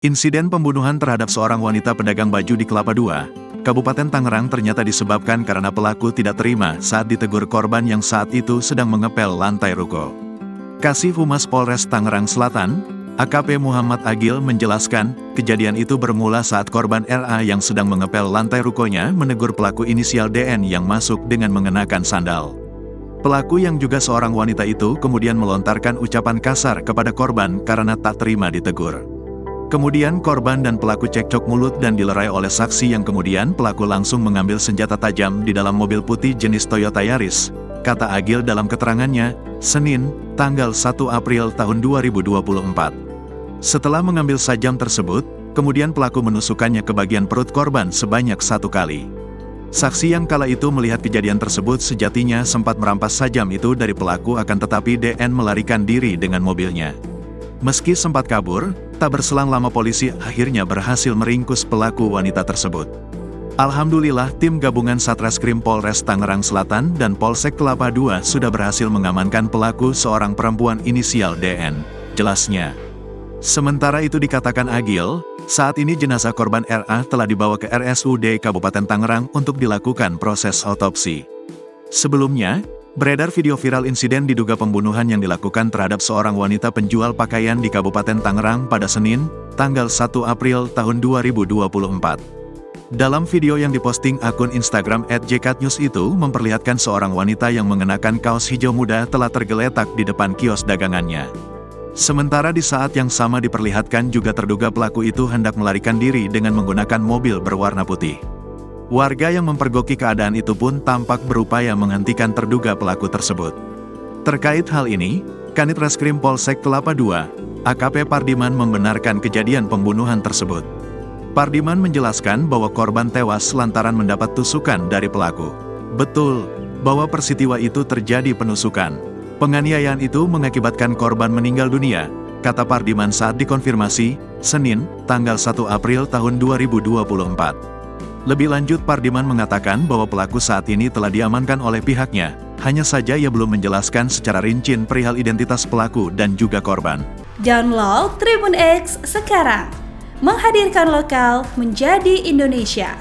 Insiden pembunuhan terhadap seorang wanita pedagang baju di Kelapa II, Kabupaten Tangerang ternyata disebabkan karena pelaku tidak terima saat ditegur korban yang saat itu sedang mengepel lantai ruko. Kasih Humas Polres Tangerang Selatan, AKP Muhammad Agil menjelaskan, kejadian itu bermula saat korban RA yang sedang mengepel lantai rukonya menegur pelaku inisial DN yang masuk dengan mengenakan sandal. Pelaku yang juga seorang wanita itu kemudian melontarkan ucapan kasar kepada korban karena tak terima ditegur. Kemudian korban dan pelaku cekcok mulut dan dilerai oleh saksi yang kemudian pelaku langsung mengambil senjata tajam di dalam mobil putih jenis Toyota Yaris, kata Agil dalam keterangannya, Senin, tanggal 1 April tahun 2024. Setelah mengambil sajam tersebut, kemudian pelaku menusukkannya ke bagian perut korban sebanyak 1 kali. Saksi yang kala itu melihat kejadian tersebut sejatinya sempat merampas sajam itu dari pelaku akan tetapi DN melarikan diri dengan mobilnya. Meski sempat kabur, tak berselang lama polisi akhirnya berhasil meringkus pelaku wanita tersebut. Alhamdulillah tim gabungan Satreskrim Polres Tangerang Selatan dan Polsek Kelapa II sudah berhasil mengamankan pelaku seorang perempuan inisial DN, jelasnya. Sementara itu dikatakan Agil, saat ini jenazah korban RA telah dibawa ke RSUD Kabupaten Tangerang untuk dilakukan proses otopsi. Sebelumnya, beredar video viral insiden diduga pembunuhan yang dilakukan terhadap seorang wanita penjual pakaian di Kabupaten Tangerang pada Senin, tanggal 1 April tahun 2024. Dalam video yang diposting akun Instagram @jkatnews itu memperlihatkan seorang wanita yang mengenakan kaos hijau muda telah tergeletak di depan kios dagangannya. Sementara di saat yang sama diperlihatkan juga terduga pelaku itu hendak melarikan diri dengan menggunakan mobil berwarna putih. Warga yang mempergoki keadaan itu pun tampak berupaya menghentikan terduga pelaku tersebut. Terkait hal ini, Kanit Reskrim Polsek Kelapa II, AKP Pardiman membenarkan kejadian pembunuhan tersebut. Pardiman menjelaskan bahwa korban tewas lantaran mendapat tusukan dari pelaku. Betul, bahwa peristiwa itu terjadi penusukan. Penganiayaan itu mengakibatkan korban meninggal dunia, kata Pardiman saat dikonfirmasi, Senin, tanggal 1 April tahun 2024. Lebih lanjut Pardiman mengatakan bahwa pelaku saat ini telah diamankan oleh pihaknya, hanya saja ia belum menjelaskan secara rinci perihal identitas pelaku dan juga korban. Download Tribun X sekarang, menghadirkan lokal menjadi Indonesia.